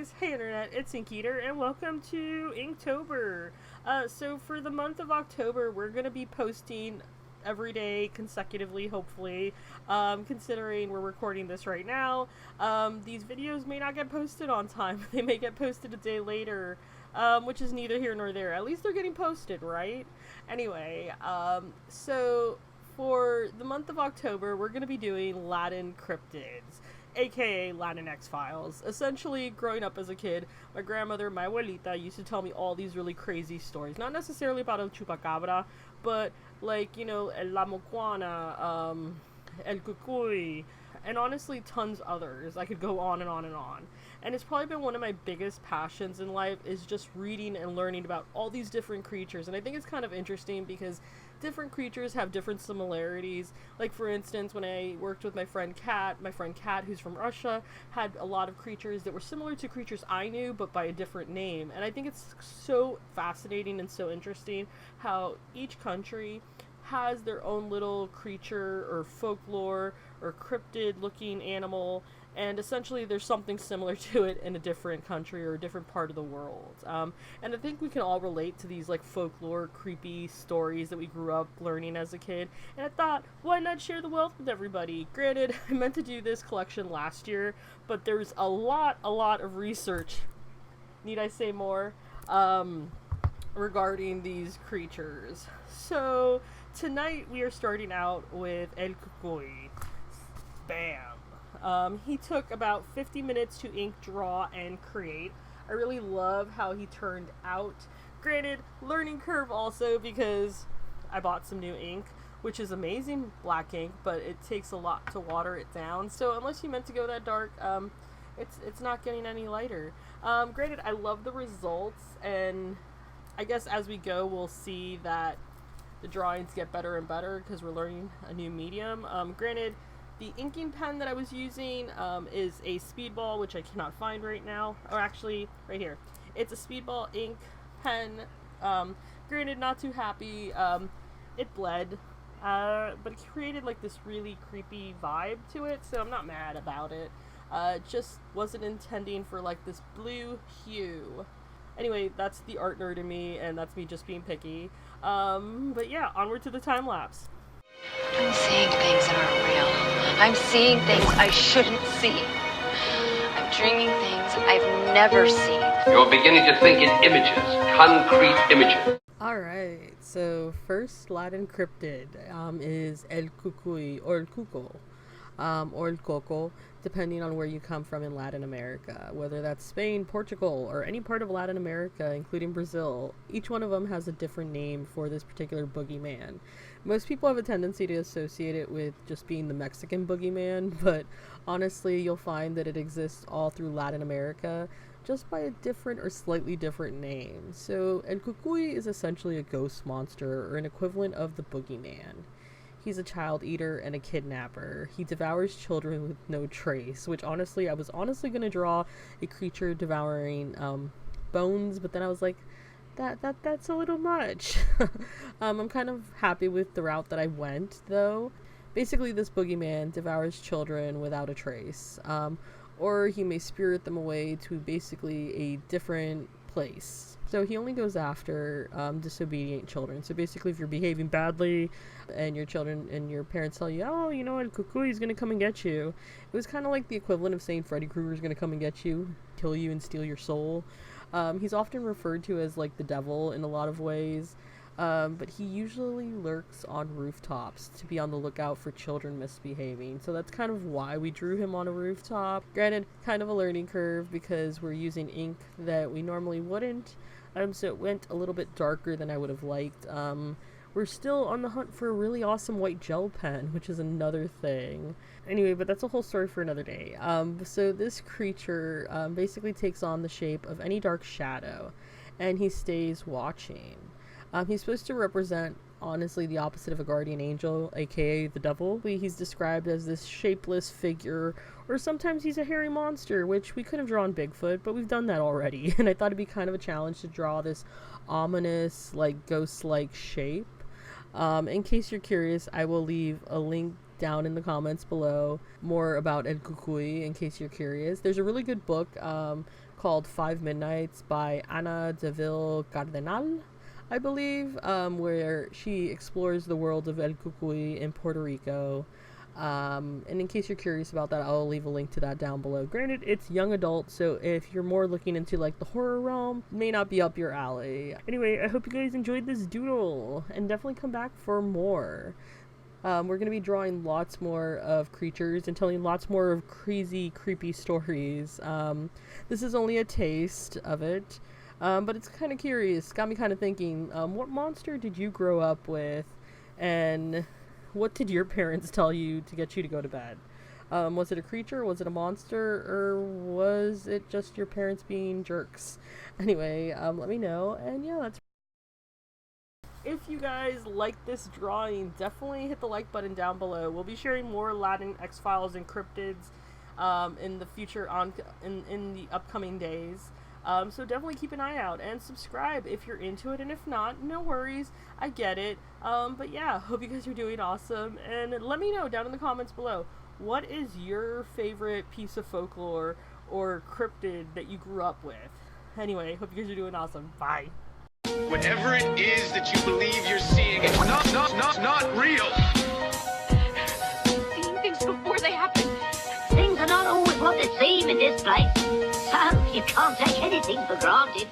guys, hey internet, it's Inkeater and welcome to Inktober. So for the month of October, we're going to be posting every day consecutively, hopefully, considering we're recording this right now. These videos may not get posted on time. They may get posted a day later, which is neither here nor there. At least they're getting posted, right? Anyway, so for the month of October, we're going to be doing Latin cryptids, aka Latin X-Files. Essentially, growing up as a kid, my grandmother, my abuelita, used to tell me all these really crazy stories. Not necessarily about El Chupacabra, but like, you know, El La Mocuana, El Cucuy, and honestly tons others. I could go on and on and on. And it's probably been one of my biggest passions in life is just reading and learning about all these different creatures. And I think it's kind of interesting because different creatures have different similarities. Like, for instance, when I worked with my friend Kat, who's from Russia, had a lot of creatures that were similar to creatures I knew, but by a different name. And I think it's so fascinating and so interesting how each country has their own little creature or folklore or cryptid looking animal, and essentially there's something similar to it in a different country or a different part of the world. And I think we can all relate to these like folklore creepy stories that we grew up learning as a kid, and I thought, why not share the wealth with everybody? Granted, I meant to do this collection last year, but there's a lot of research, need I say more, regarding these creatures. So tonight we are starting out with El Cucuy. Bam! He took about 50 minutes to ink, draw, and create. I really love how he turned out. Granted, learning curve also because I bought some new ink, which is amazing black ink, but it takes a lot to water it down. So unless you meant to go that dark, it's not getting any lighter. Granted, I love the results, and I guess as we go, we'll see that the drawings get better and better because we're learning a new medium. Granted, the inking pen that I was using is a Speedball, which I cannot find right now. Or actually, right here. It's a Speedball ink pen. Granted, not too happy. It bled. But it created like this really creepy vibe to it, so I'm not mad about it. Just wasn't intending for like this blue hue. Anyway, that's the art nerd in me, and that's me just being picky. But yeah, onward to the time lapse. I'm seeing things that aren't real. I'm seeing things I shouldn't see. I'm dreaming things I've never seen. You're beginning to think in images, concrete images. Alright, so first Latin cryptid is El Cucuy, or El Cuco, or El Coco, depending on where you come from in Latin America, whether that's Spain, Portugal, or any part of Latin America, including Brazil. Each one of them has a different name for this particular boogeyman. Most people have a tendency to associate it with just being the Mexican boogeyman, but honestly, you'll find that it exists all through Latin America, just by a different or slightly different name. So, El Cucuy is essentially a ghost monster, or an equivalent of the boogeyman. He's a child eater and a kidnapper. He devours children with no trace, which honestly, I was honestly going to draw a creature devouring bones, but then I was like, that's a little much. I'm kind of happy with the route that I went, though. Basically, this boogeyman devours children without a trace, or he may spirit them away to basically a different place. So he only goes after disobedient children. So basically, if you're behaving badly and your children and your parents tell you, oh, you know what, Cucuy is going to come and get you. It was kind of like the equivalent of saying Freddy Krueger is going to come and get you, kill you, and steal your soul. He's often referred to as like the devil in a lot of ways. But he usually lurks on rooftops to be on the lookout for children misbehaving. So that's kind of why we drew him on a rooftop. Granted, kind of a learning curve because we're using ink that we normally wouldn't. So it went a little bit darker than I would have liked. We're still on the hunt for a really awesome white gel pen, which is another thing. Anyway, but that's a whole story for another day. So this creature basically takes on the shape of any dark shadow, and he stays watching. He's supposed to represent, honestly, the opposite of a guardian angel, aka the devil. He's described as this shapeless figure, or sometimes he's a hairy monster, which we could have drawn Bigfoot, but we've done that already. And I thought it'd be kind of a challenge to draw this ominous, like, ghost-like shape. In case you're curious, I will leave a link down in the comments below more about El Cucuy in case you're curious. There's a really good book called 5 Midnights by Ana Dávila Cardinal, I believe, where she explores the world of El Cucuy in Puerto Rico. And in case you're curious about that, I'll leave a link to that down below. Granted, it's young adult, so if you're more looking into like the horror realm, may not be up your alley. Anyway, I hope you guys enjoyed this doodle, and definitely come back for more. We're going to be drawing lots more of creatures and telling lots more of crazy, creepy stories. This is only a taste of it, but it's kind of curious. Got me kind of thinking, what monster did you grow up with, and what did your parents tell you to get you to go to bed? Was it a creature? Was it a monster? Or was it just your parents being jerks? Anyway, let me know. And yeah, that's... If you guys like this drawing, definitely hit the like button down below. We'll be sharing more Latin X-Files and Cryptids in the future, in the upcoming days. So definitely keep an eye out and subscribe if you're into it, and if not, no worries, I get it. But yeah, hope you guys are doing awesome, and let me know down in the comments below, what is your favorite piece of folklore or cryptid that you grew up with? Anyway, hope you guys are doing awesome. Bye. Whatever it is that you believe you're seeing, it's not real. Seeing things before they happen. Things are not always what they seem in this place. So you can't take anything for granted.